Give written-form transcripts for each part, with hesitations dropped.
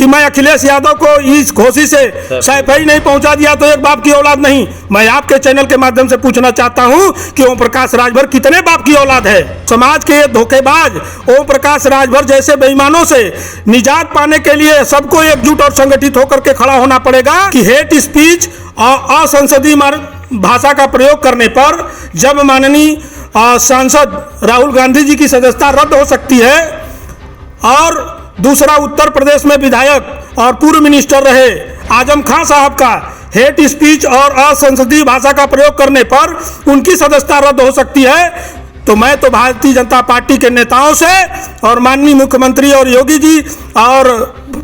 कि मैं अखिलेश यादव को इस घोषी से सैफई नहीं पहुंचा दिया तो एक बाप की औलाद नहीं। मैं आपके चैनल के माध्यम से पूछना चाहता हूं कि ओम प्रकाश राजभर कितने बाप की औलाद है। समाज के धोखेबाज ओम प्रकाश राजभर जैसे बेईमानों से निजात पाने के लिए सबको एकजुट और संगठित होकर के खड़ा होना पड़ेगा कि हेट स्पीच और असंसदीय भाषा का प्रयोग करने पर जब माननीय सांसद राहुल गांधी जी की सदस्यता रद्द हो सकती है और दूसरा उत्तर प्रदेश में विधायक और पूर्व मिनिस्टर रहे आजम खान साहब का हेट स्पीच और असंसदीय भाषा का प्रयोग करने पर उनकी सदस्यता रद्द हो सकती है, तो मैं तो भारतीय जनता पार्टी के नेताओं से और माननीय मुख्यमंत्री और योगी जी और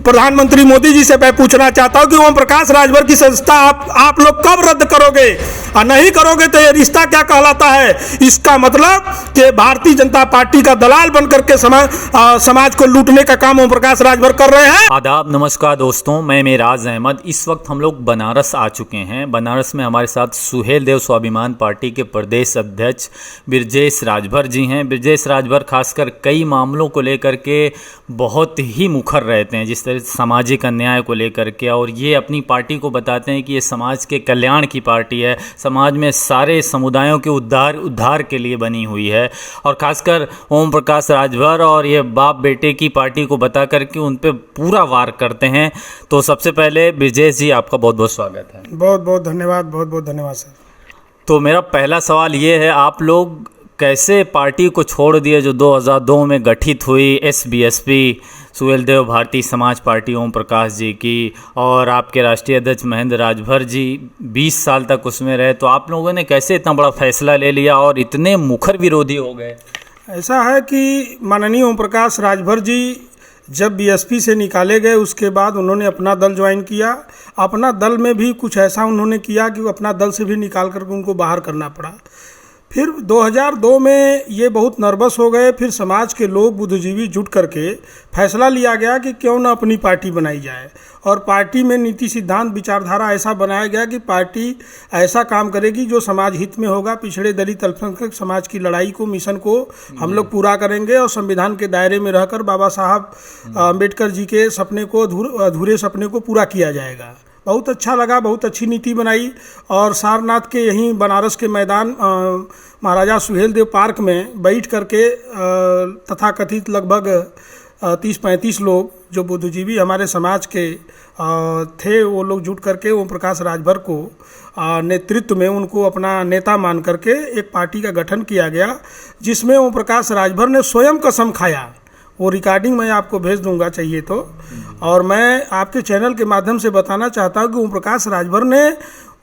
प्रधानमंत्री मोदी जी से मैं पूछना चाहता हूं कि ओम प्रकाश राजभर की सदस्यता आप लोग कब रद्द करोगे, और नहीं करोगे तो ये रिश्ता क्या कहलाता है। इसका मतलब कि भारतीय जनता पार्टी का दलाल बनकर के समाज को लूटने का काम ओम प्रकाश राजभर कर रहे हैं। आदाब, नमस्कार दोस्तों, मैं मेराज अहमद। इस वक्त हम लोग बनारस आ चुके हैं। बनारस में हमारे साथ सुहेलदेव स्वाभिमान पार्टी के प्रदेश अध्यक्ष ब्रजेश राजभर जी हैं। ब्रजेश राजभर खासकर कई मामलों को लेकर के बहुत ही मुखर रहते हैं, जिस तरह सामाजिक अन्याय को लेकर के, और ये अपनी पार्टी को बताते हैं कि ये समाज के कल्याण की पार्टी है, समाज में सारे समुदायों के उद्धार के लिए बनी हुई है। और खासकर ओम प्रकाश राजभर और ये बाप बेटे की पार्टी को बता करके उन पे पूरा वार करते हैं। तो सबसे पहले ब्रजेश जी, आपका बहुत बहुत स्वागत है। बहुत बहुत धन्यवाद, बहुत बहुत धन्यवाद सर। तो मेरा पहला सवाल ये है, आप लोग कैसे पार्टी को छोड़ दिए जो 2002 में गठित हुई, SBSP सुहेलदेव भारतीय समाज पार्टी ओम प्रकाश जी की, और आपके राष्ट्रीय अध्यक्ष महेंद्र राजभर जी 20 साल तक उसमें रहे, तो आप लोगों ने कैसे इतना बड़ा फैसला ले लिया और इतने मुखर विरोधी हो गए? ऐसा है कि माननीय ओम प्रकाश राजभर जी जब BSP से निकाले गए उसके बाद उन्होंने अपना दल ज्वाइन किया। अपना दल में भी कुछ ऐसा उन्होंने किया कि अपना दल से भी निकाल करके उनको बाहर करना पड़ा। फिर 2002 में ये बहुत नर्वस हो गए। फिर समाज के लोग बुद्धिजीवी जुट करके फैसला लिया गया कि क्यों ना अपनी पार्टी बनाई जाए, और पार्टी में नीति सिद्धांत विचारधारा ऐसा बनाया गया कि पार्टी ऐसा काम करेगी जो समाज हित में होगा। पिछड़े दलित अल्पसंख्यक समाज की लड़ाई को, मिशन को हम लोग पूरा करेंगे और संविधान के दायरे में रहकर बाबा साहब अम्बेडकर जी के सपने को, अधूरे सपने को पूरा किया जाएगा। बहुत अच्छा लगा, बहुत अच्छी नीति बनाई। और सारनाथ के यहीं बनारस के मैदान महाराजा सुहेलदेव पार्क में बैठ करके तथाकथित लगभग 30-35 लोग जो बुद्धिजीवी हमारे समाज के थे, वो लोग जुट करके ओम प्रकाश राजभर को नेतृत्व में उनको अपना नेता मान करके एक पार्टी का गठन किया गया, जिसमें ओम प्रकाश राजभर ने स्वयं कसम खाया। वो रिकॉर्डिंग मैं आपको भेज दूंगा चाहिए तो। और मैं आपके चैनल के माध्यम से बताना चाहता हूँ कि ओम प्रकाश राजभर ने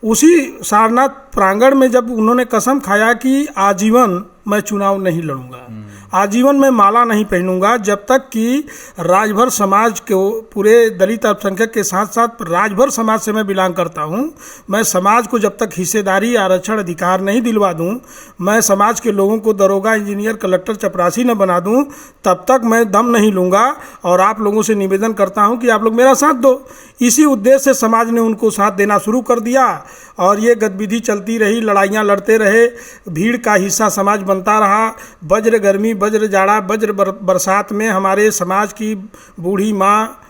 उसी सारनाथ प्रांगण में जब उन्होंने कसम खाया कि आजीवन मैं चुनाव नहीं लड़ूंगा, आजीवन मैं माला नहीं पहनूंगा, जब तक कि राजभर समाज को, पूरे दलित अल्पसंख्यक के साथ साथ राजभर समाज से मैं बिलोंग करता हूं, मैं समाज को जब तक हिस्सेदारी, आरक्षण, अधिकार नहीं दिलवा दूं, मैं समाज के लोगों को दरोगा, इंजीनियर, कलेक्टर, चपरासी न बना दूं, तब तक मैं दम नहीं लूंगा। और आप लोगों से निवेदन करता हूं कि आप लोग मेरा साथ दो। इसी उद्देश्य से समाज ने उनको साथ देना शुरू कर दिया और ये गतिविधि चलती रही, लड़ाइयाँ लड़ते रहे, भीड़ का हिस्सा समाज बनता रहा। वज्र गर्मी, वज्र जाड़ा, वज्र बरसात में हमारे समाज की बूढ़ी माँ,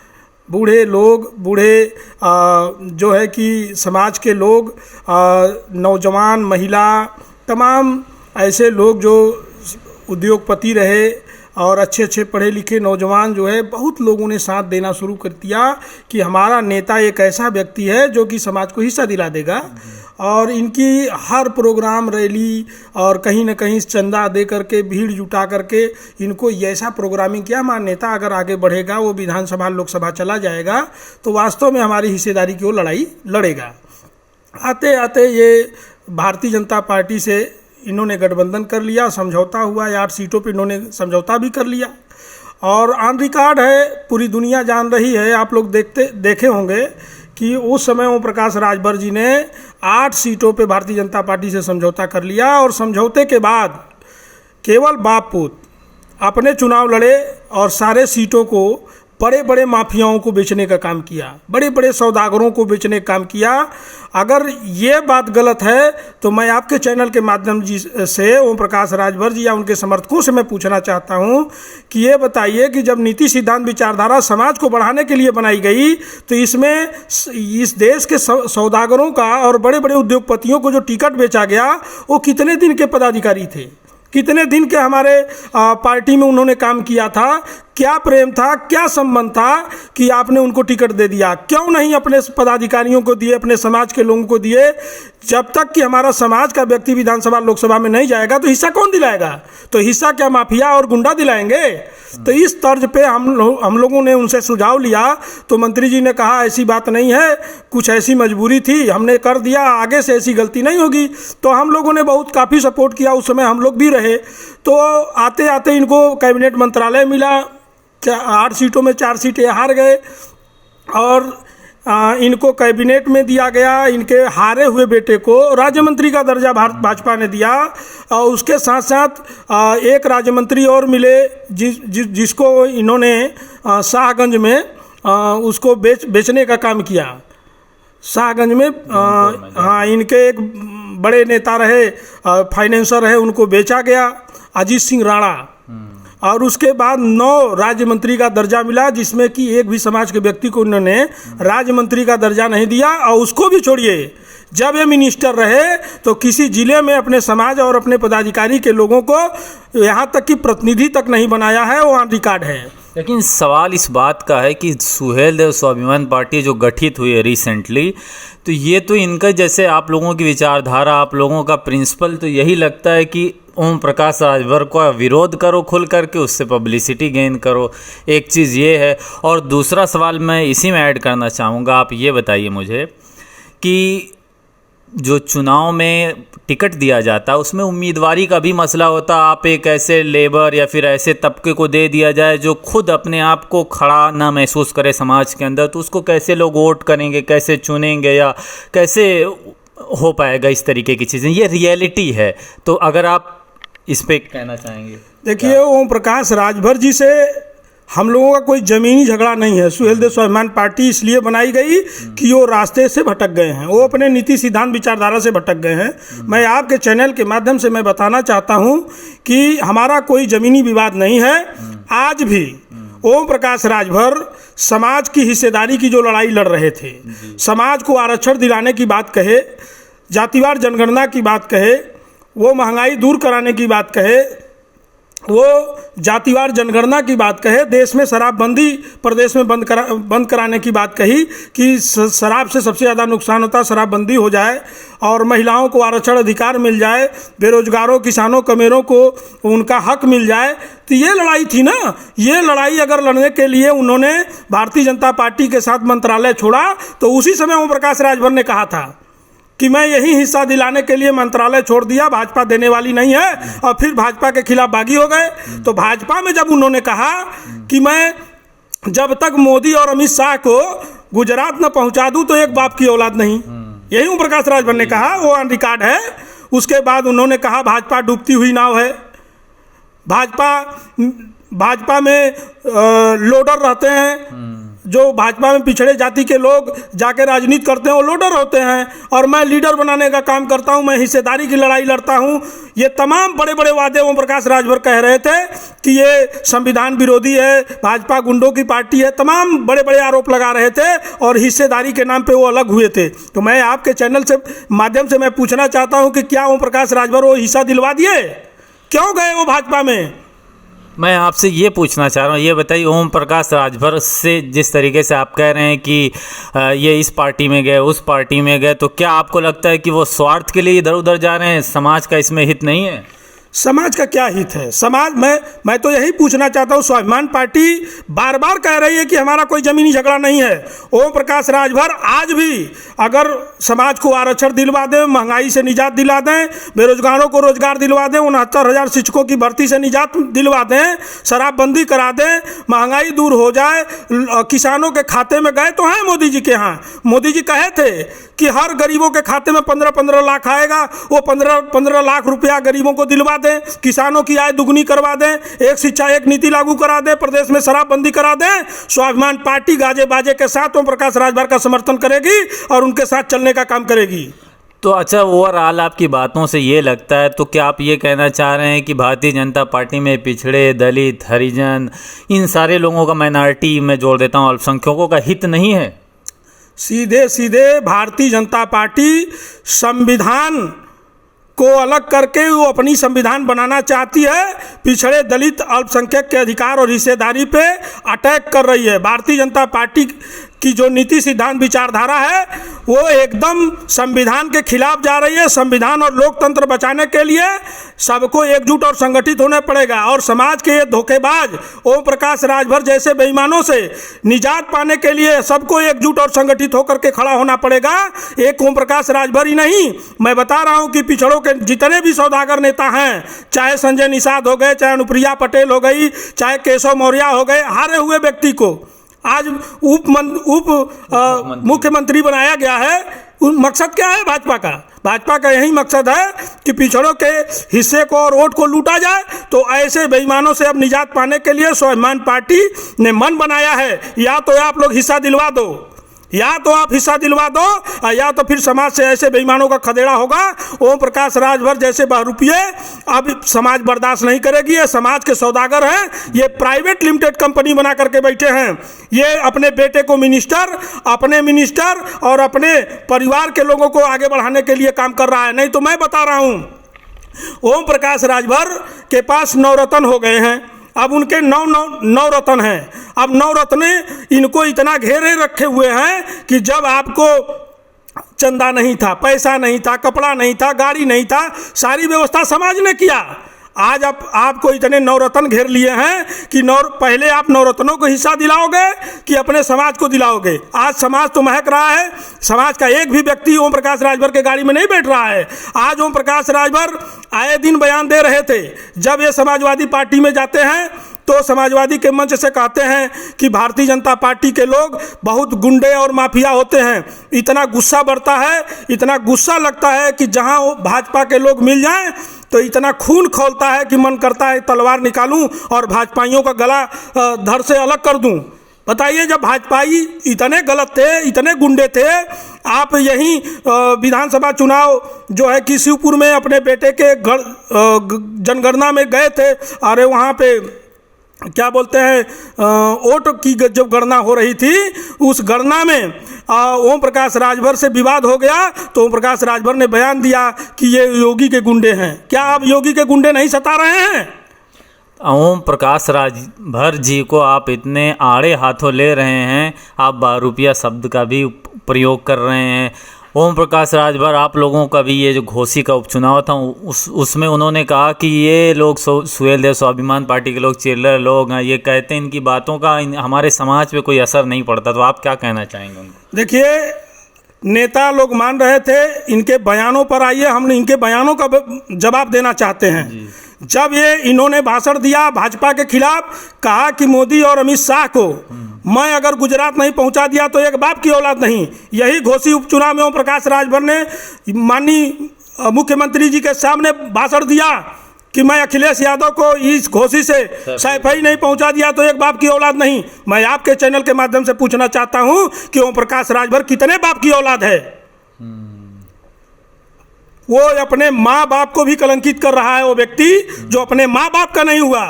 बूढ़े लोग, बूढ़े जो है कि समाज के लोग, नौजवान, महिला, तमाम ऐसे लोग जो उद्योगपति रहे और अच्छे अच्छे पढ़े लिखे नौजवान जो है, बहुत लोगों ने साथ देना शुरू कर दिया कि हमारा नेता एक ऐसा व्यक्ति है जो कि समाज को हिस्सा दिला देगा। और इनकी हर प्रोग्राम, रैली और कहीं न कहीं चंदा दे करके, भीड़ जुटा करके इनको ऐसा प्रोग्रामिंग किया, हमारा नेता अगर आगे बढ़ेगा, वो विधानसभा, लोकसभा चला जाएगा, तो वास्तव में हमारी हिस्सेदारी की वो लड़ाई लड़ेगा। आते आते ये भारतीय जनता पार्टी से इन्होंने गठबंधन कर लिया, समझौता हुआ, 8 सीटों पे इन्होंने समझौता भी कर लिया। और ऑन रिकॉर्ड है, पूरी दुनिया जान रही है, आप लोग देखे होंगे कि उस समय ओम प्रकाश राजभर जी ने 8 सीटों पे भारतीय जनता पार्टी से समझौता कर लिया। और समझौते के बाद केवल बाप पुत्र अपने चुनाव लड़े और सारे सीटों को बड़े बड़े माफियाओं को बेचने का काम किया, बड़े बड़े सौदागरों को बेचने का काम किया। अगर ये बात गलत है तो मैं आपके चैनल के माध्यम से ओम प्रकाश राजभर जी या उनके समर्थकों से मैं पूछना चाहता हूँ कि ये बताइए कि जब नीति सिद्धांत विचारधारा समाज को बढ़ाने के लिए बनाई गई तो इसमें इस देश के सौदागरों का और बड़े बड़े उद्योगपतियों को जो टिकट बेचा गया वो कितने दिन के पदाधिकारी थे, कितने दिन के हमारे पार्टी में उन्होंने काम किया था, क्या प्रेम था, क्या संबंध था कि आपने उनको टिकट दे दिया? क्यों नहीं अपने पदाधिकारियों को दिए, अपने समाज के लोगों को दिए? जब तक कि हमारा समाज का व्यक्ति विधानसभा लोकसभा में नहीं जाएगा तो हिस्सा कौन दिलाएगा? तो हिस्सा क्या माफिया और गुंडा दिलाएंगे? तो इस तर्ज पे हम लोगों ने उनसे सुझाव लिया तो मंत्री जी ने कहा ऐसी बात नहीं है, कुछ ऐसी मजबूरी थी, हमने कर दिया, आगे से ऐसी गलती नहीं होगी। तो हम लोगों ने बहुत काफ़ी सपोर्ट किया, उस समय हम लोग भी रहे। तो आते आते इनको कैबिनेट मंत्रालय मिला, 8 सीटों में 4 सीटें हार गए और इनको कैबिनेट में दिया गया। इनके हारे हुए बेटे को राज्य मंत्री का दर्जा भाजपा ने दिया और उसके साथ साथ एक राज्य मंत्री और मिले जिसको इन्होंने शाहगंज में उसको बेचने का काम किया। शाहगंज में हाँ, इनके एक बड़े नेता रहे, फाइनेंसर रहे, उनको बेचा गया, अजीत सिंह राणा। और उसके बाद 9 राज्य मंत्री का दर्जा मिला, जिसमें कि एक भी समाज के व्यक्ति को उन्होंने राज्य मंत्री का दर्जा नहीं दिया। और उसको भी छोड़िए, जब ये मिनिस्टर रहे तो किसी जिले में अपने समाज और अपने पदाधिकारी के लोगों को यहाँ तक कि प्रतिनिधि तक नहीं बनाया है, वो ऑन रिकॉर्ड है। लेकिन सवाल इस बात का है कि सुहेल देव स्वाभिमान पार्टी जो गठित हुई है रिसेंटली, तो ये तो इनका जैसे आप लोगों की विचारधारा, आप लोगों का प्रिंसिपल तो यही लगता है कि ओम प्रकाश राजभर का विरोध करो खुल करके, उससे पब्लिसिटी गेन करो। एक चीज़ ये है। और दूसरा सवाल मैं इसी में ऐड करना चाहूँगा, आप ये बताइए मुझे कि जो चुनाव में टिकट दिया जाता है उसमें उम्मीदवारी का भी मसला होता है। आप एक ऐसे लेबर या फिर ऐसे तबके को दे दिया जाए जो खुद अपने आप को खड़ा ना महसूस करे समाज के अंदर, तो उसको कैसे लोग वोट करेंगे, कैसे चुनेंगे या कैसे हो पाएगा? इस तरीके की चीज़ें, ये रियलिटी है। तो अगर आप इस पे कहना चाहेंगे। देखिए, ओम प्रकाश राजभर जी से हम लोगों का कोई ज़मीनी झगड़ा नहीं है। सुहेल देव स्वाभिमान पार्टी इसलिए बनाई गई कि वो रास्ते से भटक गए हैं, वो अपने नीति सिद्धांत विचारधारा से भटक गए हैं। मैं आपके चैनल के माध्यम से मैं बताना चाहता हूं कि हमारा कोई ज़मीनी विवाद नहीं है। आज भी ओम प्रकाश राजभर समाज की हिस्सेदारी की जो लड़ाई लड़ रहे थे, समाज को आरक्षण दिलाने की बात कहे, जातिवार जनगणना की बात कहे, वो महंगाई दूर कराने की बात कहे, वो जातिवार जनगणना की बात कहे, देश में शराबबंदी प्रदेश में बंद कराने की बात कही कि शराब से सबसे ज़्यादा नुकसान होता है, शराबबंदी हो जाए और महिलाओं को आरक्षण अधिकार मिल जाए, बेरोजगारों, किसानों, कमेरों को उनका हक मिल जाए। तो ये लड़ाई थी ना। ये लड़ाई अगर लड़ने के लिए उन्होंने भारतीय जनता पार्टी के साथ मंत्रालय छोड़ा तो उसी समय ओम प्रकाश राजभर ने कहा था कि मैं यही हिस्सा दिलाने के लिए मंत्रालय छोड़ दिया, भाजपा देने वाली नहीं है, और फिर भाजपा के खिलाफ बागी हो गए। तो भाजपा में जब उन्होंने कहा कि मैं जब तक मोदी और अमित शाह को गुजरात न पहुंचा दूं तो एक बाप की औलाद नहीं, यही ओम प्रकाश राजभर ने कहा, वो ऑन रिकॉर्ड है। उसके बाद उन्होंने कहा भाजपा डूबती हुई नाव है, भाजपा में लोडर रहते हैं, जो भाजपा में पिछड़े जाति के लोग जाके राजनीति करते हैं वो लोडर होते हैं, और मैं लीडर बनाने का काम करता हूं, मैं हिस्सेदारी की लड़ाई लड़ता हूं। ये तमाम बड़े बड़े वादे ओम प्रकाश राजभर कह रहे थे कि ये संविधान विरोधी है, भाजपा गुंडों की पार्टी है, तमाम बड़े बड़े आरोप लगा रहे थे और हिस्सेदारी के नाम पे वो अलग हुए थे। तो मैं आपके चैनल से माध्यम से मैं पूछना चाहता हूँ कि क्या ओम प्रकाश राजभर वो हिस्सा दिलवा दिए? क्यों गए वो भाजपा में? मैं आपसे ये पूछना चाह रहा हूँ, ये बताइए, ओम प्रकाश राजभर से जिस तरीके से आप कह रहे हैं कि ये इस पार्टी में गए, उस पार्टी में गए, तो क्या आपको लगता है कि वो स्वार्थ के लिए इधर उधर जा रहे हैं? समाज का इसमें हित नहीं है? समाज का क्या हित है? समाज मैं तो यही पूछना चाहता हूँ, स्वाभिमान पार्टी बार बार कह रही है कि हमारा कोई जमीनी झगड़ा नहीं है। ओम प्रकाश राजभर आज भी अगर समाज को आरक्षण दिलवा दें, महंगाई से निजात दिला दें, बेरोजगारों को रोजगार दिलवा दें, 69,000 शिक्षकों की भर्ती से निजात दिलवा दें, शराबबंदी करा दें, महंगाई दूर हो जाए, किसानों के खाते में गए तो हैं मोदी जी के यहाँ। मोदी जी कहे थे कि हर गरीबों के खाते में 15-15 लाख आएगा, वो 15 लाख रुपया गरीबों को दिलवा दें, किसानों की आय दुगनी करवा दें, एक शिक्षा एक नीति लागू करा दें, प्रदेश में शराबबंदी करा दें, स्वाभिमान पार्टी गाजे बाजे के साथ ओम प्रकाश राजभर का समर्थन करेगी और उनके साथ चलने का काम करेगी। तो अच्छा, ओवरऑल आपकी बातों से ये लगता है, तो क्या आप ये कहना चाह रहे हैं कि भारतीय जनता पार्टी में पिछड़े, दलित, हरिजन, इन सारे लोगों का, माइनॉरिटी में जोड़ देता हूँ, अल्पसंख्यकों का हित नहीं है? सीधे सीधे भारतीय जनता पार्टी संविधान को अलग करके वो अपनी संविधान बनाना चाहती है, पिछड़े, दलित, अल्पसंख्यक के अधिकार और हिस्सेदारी पे अटैक कर रही है। भारतीय जनता पार्टी की जो नीति, सिद्धांत, विचारधारा है वो एकदम संविधान के खिलाफ जा रही है। संविधान और लोकतंत्र बचाने के लिए सबको एकजुट और संगठित होना पड़ेगा और समाज के ये धोखेबाज ओम प्रकाश राजभर जैसे बेईमानों से निजात पाने के लिए सबको एकजुट और संगठित होकर के खड़ा होना पड़ेगा। एक ओम प्रकाश राजभर ही नहीं, मैं बता रहा हूँ कि पिछड़ों के जितने भी सौदागर नेता हैं, चाहे संजय निषाद हो गए, चाहे अनुप्रिया पटेल हो गई, चाहे केशव मौर्य हो गए, हारे हुए व्यक्ति को आज मुख्यमंत्री बनाया गया है। मकसद क्या है भाजपा का? भाजपा का यही मकसद है कि पिछड़ों के हिस्से को और वोट को लूटा जाए। तो ऐसे बेईमानों से अब निजात पाने के लिए स्वाभिमान पार्टी ने मन बनाया है, या तो आप लोग हिस्सा दिलवा दो, या तो आप हिस्सा दिलवा दो, या तो फिर समाज से ऐसे बेईमानों का खदेड़ा होगा। ओम प्रकाश राजभर जैसे बहरूपिये अब समाज बर्दाश्त नहीं करेगी। ये समाज के सौदागर हैं, ये प्राइवेट लिमिटेड कंपनी बना करके बैठे हैं। ये अपने बेटे को मिनिस्टर, अपने मिनिस्टर और अपने परिवार के लोगों को आगे बढ़ाने के लिए काम कर रहा है। नहीं तो मैं बता रहा हूँ, ओम प्रकाश राजभर के पास 9 रत्न हो गए हैं, अब उनके 9 रत्न हैं। अब 9 रत्न इनको इतना घेरे रखे हुए हैं कि जब आपको चंदा नहीं था, पैसा नहीं था, कपड़ा नहीं था, गाड़ी नहीं था, सारी व्यवस्था समाज ने किया। आज आपको इतने 9 रत्न घेर लिए हैं कि पहले आप 9 रत्नों को हिस्सा दिलाओगे कि अपने समाज को दिलाओगे? आज समाज तो महक रहा है, समाज का एक भी व्यक्ति ओम प्रकाश राजभर के गाड़ी में नहीं बैठ रहा है। आज ओम प्रकाश राजभर आए दिन बयान दे रहे थे, जब ये समाजवादी पार्टी में जाते हैं तो समाजवादी के मंच से कहते हैं कि भारतीय जनता पार्टी के लोग बहुत गुंडे और माफिया होते हैं। इतना गुस्सा बढ़ता है, इतना गुस्सा लगता है कि जहां भाजपा के लोग मिल जाएं तो इतना खून खौलता है कि मन करता है तलवार निकालूं और भाजपाइयों का गला धड़ से अलग कर दूं। बताइए, जब भाजपाई इतने गलत थे, इतने गुंडे थे, आप यहीं विधानसभा चुनाव जो है कि शिवपुर में अपने बेटे के जनगणना में गए थे, अरे वहाँ पे क्या बोलते हैं, वोट की जब गणना हो रही थी, उस गणना में ओम प्रकाश राजभर से विवाद हो गया तो ओम प्रकाश राजभर ने बयान दिया कि ये योगी के गुंडे हैं। क्या आप योगी के गुंडे नहीं सता रहे हैं? ओम प्रकाश राजभर जी को आप इतने आड़े हाथों ले रहे हैं, आप बहरूपिया शब्द का भी प्रयोग कर रहे हैं। ओम प्रकाश राजभर, आप लोगों का भी ये जो घोसी का उपचुनाव था उसमें उन्होंने कहा कि ये लोग सुहेल देव स्वाभिमान पार्टी के लोग चिल्लर लोग हैं, ये कहते हैं इनकी बातों का हमारे समाज पे कोई असर नहीं पड़ता। तो आप क्या कहना चाहेंगे उनको? देखिए, नेता लोग मान रहे थे, इनके बयानों पर आइए, हम इनके बयानों का जवाब देना चाहते हैं। जब ये इन्होंने भाषण दिया भाजपा के खिलाफ, कहा कि मोदी और अमित शाह को मैं अगर गुजरात नहीं पहुंचा दिया तो एक बाप की औलाद नहीं। यही घोसी उपचुनाव में ओम प्रकाश राजभर ने माननीय मुख्यमंत्री जी के सामने भाषण दिया कि मैं अखिलेश यादव को इस घोसी से सैफई नहीं पहुंचा दिया तो एक बाप की औलाद नहीं। मैं आपके चैनल के माध्यम से पूछना चाहता हूं कि ओम प्रकाश राजभर कितने बाप की औलाद है? वो अपने माँ बाप को भी कलंकित कर रहा है। वो व्यक्ति जो अपने माँ बाप का नहीं हुआ,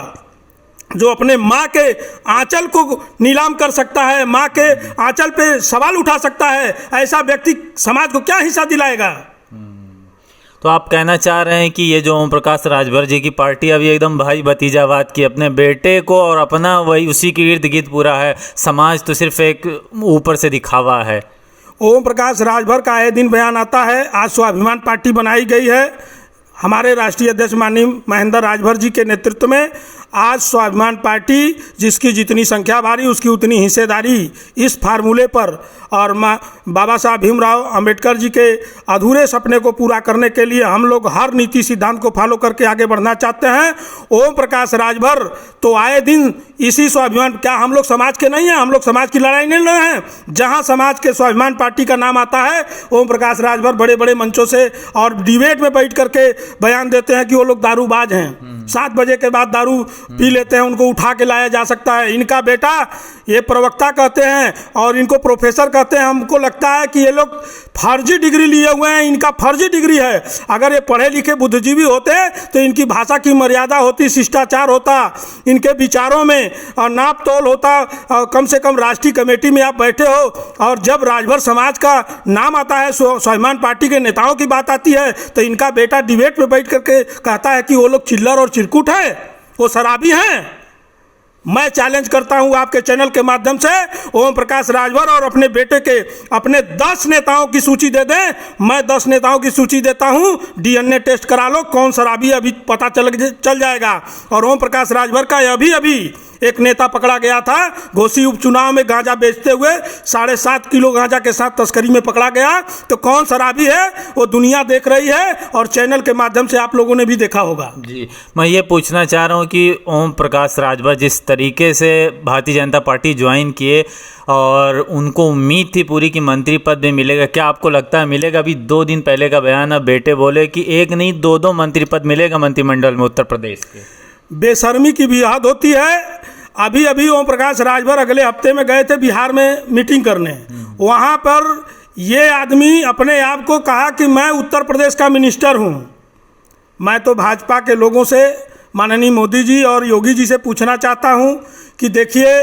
जो अपने माँ के आंचल को नीलाम कर सकता है, माँ के आंचल पे सवाल उठा सकता है, ऐसा व्यक्ति समाज को क्या हिस्सा दिलाएगा? तो आप कहना चाह रहे हैं कि ये जो ओम प्रकाश राजभर जी की पार्टी अभी एकदम भाई भतीजावाद की, अपने बेटे को और अपना वही उसी के इर्द गिर्द पूरा है, समाज तो सिर्फ एक ऊपर से दिखावा है। ओम प्रकाश राजभर का आए दिन बयान आता है। आज स्वाभिमान पार्टी बनाई गई है हमारे राष्ट्रीय अध्यक्ष माननीय महेंद्र राजभर जी के नेतृत्व में। आज स्वाभिमान पार्टी जिसकी जितनी संख्या भारी उसकी उतनी हिस्सेदारी इस फार्मूले पर और बाबा साहब भीमराव अंबेडकर जी के अधूरे सपने को पूरा करने के लिए हम लोग हर नीति सिद्धांत को फॉलो करके आगे बढ़ना चाहते हैं। ओम प्रकाश राजभर तो आए दिन इसी स्वाभिमान, क्या हम लोग समाज के नहीं हैं? हम लोग समाज की लड़ाई नहीं लड़ रहे हैं। जहां समाज के स्वाभिमान पार्टी का नाम आता है, ओम प्रकाश राजभर बड़े बड़े मंचों से और डिबेट में बैठ करके बयान देते हैं कि वो लोग दारूबाज हैं। 7 बजे के बाद दारू पी लेते हैं, उनको उठा के लाया जा सकता है। इनका बेटा ये प्रवक्ता कहते हैं और इनको प्रोफेसर कहते हैं। हमको लगता है कि ये लोग फर्जी डिग्री लिए हुए हैं, इनका फर्जी डिग्री है। अगर ये पढ़े लिखे बुद्धिजीवी होते तो इनकी भाषा की मर्यादा होती, शिष्टाचार होता, इनके विचारों में नाप तोल होता। कम से कम राष्ट्रीय कमेटी में आप बैठे हो और जब राजभर समाज का नाम आता है, स्वाभिमान पार्टी के नेताओं की बात आती है, तो इनका बेटा डिबेट में बैठ करके कहता है कि वो लोग चिल्लर और चिरकुट है, वो शराबी हैं। मैं चैलेंज करता हूं आपके चैनल के माध्यम से, ओम प्रकाश राजभर और अपने बेटे के अपने 10 नेताओं की सूची दे दें। मैं 10 नेताओं की सूची देता हूं, डीएनए टेस्ट करा लो, कौन शराबी अभी पता चल जाएगा। और ओम प्रकाश राजभर का अभी एक नेता पकड़ा गया था घोसी उपचुनाव में गांजा बेचते हुए, 7.5 किलो गांजा के साथ तस्करी में पकड़ा गया। तो कौन शराबी है वो दुनिया देख रही है और चैनल के माध्यम से आप लोगों ने भी देखा होगा। जी, मैं ये पूछना चाह रहा हूँ कि ओम प्रकाश राजभर जिस तरीके से भारतीय जनता पार्टी ज्वाइन किए और उनको उम्मीद थी पूरी कि मंत्री पद में मिलेगा, क्या आपको लगता है मिलेगा? अभी 2 दिन पहले का बयान है, बेटे बोले कि एक नहीं 2 मंत्री पद मिलेगा मंत्रिमंडल में उत्तर प्रदेश के। बेशर्मी की भी हद होती है। अभी ओम प्रकाश राजभर अगले हफ्ते में गए थे बिहार में मीटिंग करने। वहाँ पर ये आदमी अपने आप को कहा कि मैं उत्तर प्रदेश का मिनिस्टर हूँ। मैं तो भाजपा के लोगों से, माननीय मोदी जी और योगी जी से पूछना चाहता हूँ कि देखिए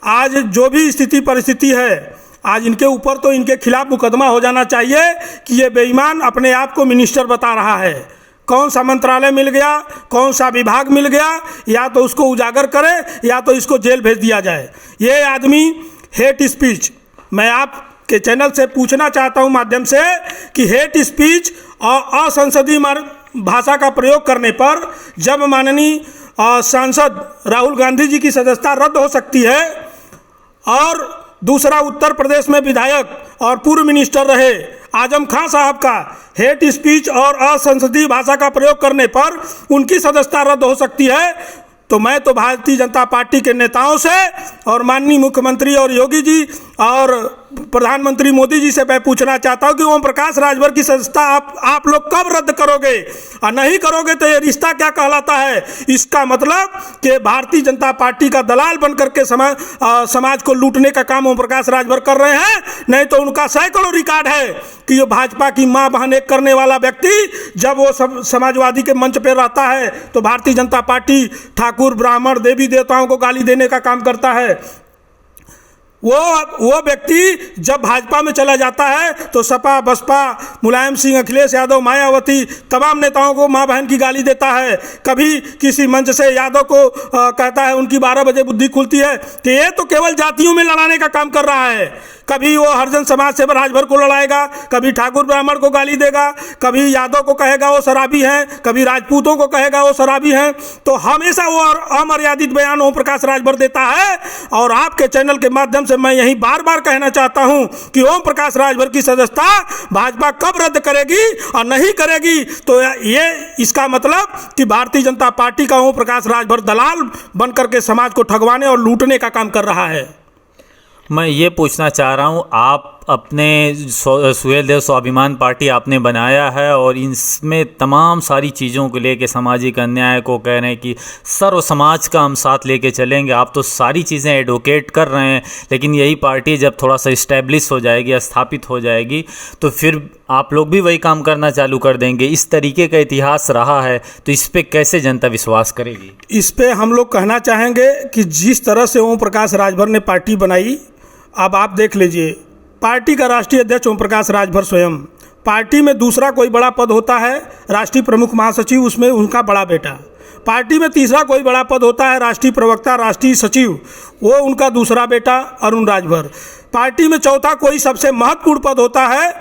आज जो भी स्थिति परिस्थिति है, आज इनके ऊपर तो इनके खिलाफ मुकदमा हो जाना चाहिए कि ये बेईमान अपने आप को मिनिस्टर बता रहा है। कौन सा मंत्रालय मिल गया, कौन सा विभाग मिल गया, या तो उसको उजागर करे या तो इसको जेल भेज दिया जाए। ये आदमी हेट स्पीच, मैं आपके चैनल से पूछना चाहता हूं माध्यम से कि हेट स्पीच और असंसदीय भाषा का प्रयोग करने पर जब माननीय सांसद राहुल गांधी जी की सदस्यता रद्द हो सकती है और दूसरा उत्तर प्रदेश में विधायक और पूर्व मिनिस्टर रहे आजम खान साहब का हेट स्पीच और असंसदीय भाषा का प्रयोग करने पर उनकी सदस्यता रद्द हो सकती है, तो मैं तो भारतीय जनता पार्टी के नेताओं से और माननीय मुख्यमंत्री और योगी जी और प्रधानमंत्री मोदी जी से मैं पूछना चाहता हूं कि ओम प्रकाश राजभर की सदस्यता आप लोग कब रद्द करोगे? और नहीं करोगे तो ये रिश्ता क्या कहलाता है? इसका मतलब कि भारतीय जनता पार्टी का दलाल बनकर के समाज को लूटने का काम ओम प्रकाश राजभर कर रहे हैं। नहीं तो उनका सैकड़ों रिकॉर्ड है कि ये भाजपा की मां बहन एक करने वाला व्यक्ति जब वो सब समाजवादी के मंच पर रहता है तो भारतीय जनता पार्टी ठाकुर ब्राह्मण देवी देवताओं को गाली देने का काम करता है। वो व्यक्ति जब भाजपा में चला जाता है तो सपा बसपा मुलायम सिंह, अखिलेश यादव, मायावती तमाम नेताओं को माँ बहन की गाली देता है। कभी किसी मंच से यादव को कहता है उनकी 12 बजे बुद्धि खुलती है। तो ये तो केवल जातियों में लड़ाने का काम कर रहा है। कभी वो हरिजन समाज से राजभर को लड़ाएगा, कभी ठाकुर ब्राह्मण को गाली देगा, कभी यादव को कहेगा वो शराबी हैं, कभी राजपूतों को कहेगा वो शराबी हैं। तो हमेशा वो अमर्यादित बयान ओम प्रकाश राजभर देता है। और आपके चैनल के माध्यम से मैं यही बार बार कहना चाहता हूं कि ओम प्रकाश राजभर की सदस्यता भाजपा कब रद्द करेगी और नहीं करेगी तो ये इसका मतलब कि भारतीय जनता पार्टी का ओम प्रकाश राजभर दलाल बनकर के समाज को ठगवाने और लूटने का काम कर रहा है। मैं ये पूछना चाह रहा हूँ, आप अपने सुहेलदेव स्वाभिमान पार्टी आपने बनाया है और इसमें तमाम सारी चीज़ों को लेके सामाजिक अन्याय को कह रहे हैं कि सर्व समाज का हम साथ लेके चलेंगे। आप तो सारी चीज़ें एडवोकेट कर रहे हैं, लेकिन यही पार्टी जब थोड़ा सा इस्टेब्लिश हो जाएगी, स्थापित हो जाएगी, तो फिर आप लोग भी वही काम करना चालू कर देंगे। इस तरीके का इतिहास रहा है, तो इस पर कैसे जनता विश्वास करेगी? इस पर हम लोग कहना चाहेंगे कि जिस तरह से ओम प्रकाश राजभर ने पार्टी बनाई, अब आप देख लीजिए, पार्टी का राष्ट्रीय अध्यक्ष ओम प्रकाश राजभर स्वयं, पार्टी में दूसरा कोई बड़ा पद होता है राष्ट्रीय प्रमुख महासचिव, उसमें उनका बड़ा बेटा, पार्टी में तीसरा कोई बड़ा पद होता है राष्ट्रीय प्रवक्ता राष्ट्रीय सचिव, वो उनका दूसरा बेटा अरुण राजभर, पार्टी में चौथा कोई सबसे महत्वपूर्ण पद होता है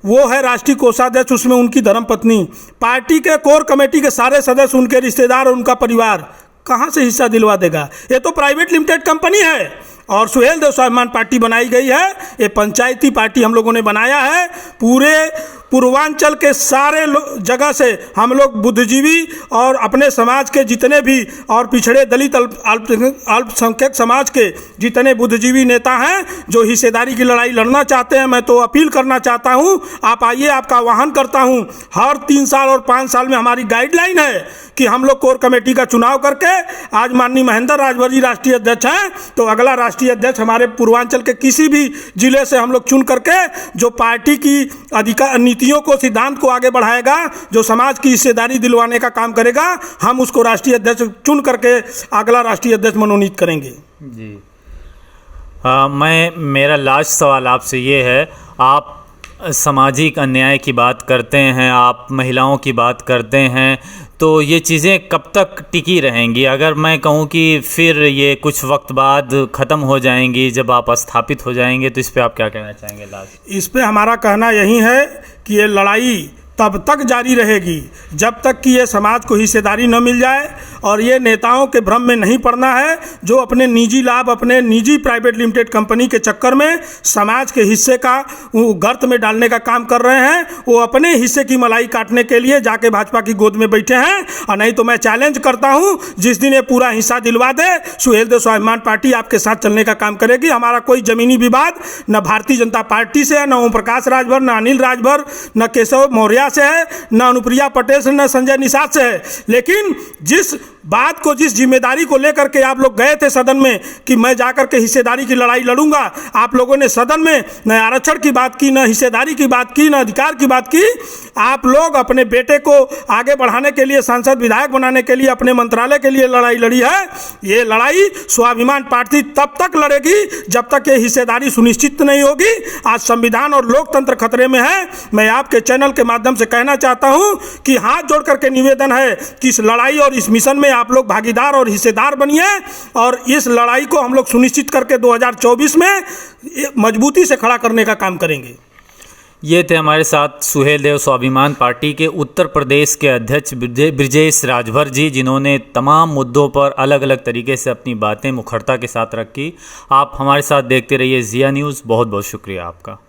वो है राष्ट्रीय कोषाध्यक्ष, उसमें उनकी धर्मपत्नी, पार्टी के कोर कमेटी के सारे सदस्य उनके रिश्तेदार और उनका परिवार, कहाँ से हिस्सा दिलवा देगा? ये तो प्राइवेट लिमिटेड कंपनी है और सुहेल देव स्वाभिमान पार्टी बनाई गई है। ये पंचायती पार्टी हम लोगों ने बनाया है। पूरे पूर्वांचल के सारे जगह से हम लोग बुद्धिजीवी और अपने समाज के जितने भी और पिछड़े दलित अल्पसंख्यक समाज के जितने बुद्धिजीवी नेता हैं जो हिस्सेदारी की लड़ाई लड़ना चाहते हैं, मैं तो अपील करना चाहता हूं, आप आइए, आपका आह्वान करता हूं। हर 3 साल और 5 साल में हमारी गाइडलाइन है कि हम लोग कोर कमेटी का चुनाव करके, आज माननीय महेंद्र राजभर जी राष्ट्रीय अध्यक्ष हैं, तो अगला राष्ट्रीय अध्यक्ष हमारे पूर्वांचल के किसी भी जिले से हम लोग चुन करके जो पार्टी की अधिकार नीतियों को, सिद्धांत को आगे बढ़ाएगा, जो समाज की हिस्सेदारी दिलवाने का काम करेगा, हम उसको राष्ट्रीय अध्यक्ष चुन करके अगला राष्ट्रीय अध्यक्ष मनोनीत करेंगे। जी मेरा लास्ट सवाल आपसे ये है, आप सामाजिक अन्याय की बात करते हैं, आप महिलाओं की बात करते हैं, तो ये चीज़ें कब तक टिकी रहेंगी? अगर मैं कहूँ कि फिर ये कुछ वक्त बाद ख़त्म हो जाएंगी, जब आप स्थापित हो जाएंगे, तो इस पे आप क्या कहना चाहेंगे लास्ट? इस पे हमारा कहना यही है कि ये लड़ाई तब तक जारी रहेगी जब तक कि ये समाज को हिस्सेदारी न मिल जाए और ये नेताओं के भ्रम में नहीं पड़ना है जो अपने निजी लाभ, अपने निजी प्राइवेट लिमिटेड कंपनी के चक्कर में समाज के हिस्से का वो गर्त में डालने का काम कर रहे हैं। वो अपने हिस्से की मलाई काटने के लिए जाके भाजपा की गोद में बैठे हैं। और नहीं तो मैं चैलेंज करता हूँ, जिस दिन ये पूरा हिस्सा दिलवा दे, सुहेल देव स्वाभिमान पार्टी आपके साथ चलने का काम करेगी। हमारा कोई जमीनी विवाद न भारतीय जनता पार्टी से है, न ओम प्रकाश राजभर, न अनिल राजभर, न केशव मौर्य से है, न अनुप्रिया पटेल से, न संजय निषाद से है। लेकिन जिस बात को, जिस जिम्मेदारी को लेकर के आप लोग गए थे सदन में कि मैं जाकर के हिस्सेदारी की लड़ाई लड़ूंगा, आप लोगों ने सदन में न आरक्षण की बात की, न हिस्सेदारी की बात की, न अधिकार की बात की। आप लोग अपने बेटे को आगे बढ़ाने के लिए, सांसद विधायक बनाने के लिए, अपने मंत्रालय के लिए लड़ाई लड़ी है। ये लड़ाई स्वाभिमान पार्टी तब तक लड़ेगी जब तक ये हिस्सेदारी सुनिश्चित नहीं होगी। आज संविधान और लोकतंत्र खतरे में है। मैं आपके चैनल के माध्यम से कहना चाहता हूं कि हाथ जोड़ करके निवेदन है कि इस लड़ाई और इस मिशन में आप लोग भागीदार और हिस्सेदार बनिए और इस लड़ाई को हम लोग सुनिश्चित करके 2024 में मजबूती से खड़ा करने का काम करेंगे। ये थे हमारे साथ सुहेल देव स्वाभिमान पार्टी के उत्तर प्रदेश के अध्यक्ष बृजेश राजभर जी, जिन्होंने तमाम मुद्दों पर अलग अलग तरीके से अपनी बातें मुखरता के साथ रखी। आप हमारे साथ देखते रहिए जिया न्यूज़। बहुत बहुत शुक्रिया आपका।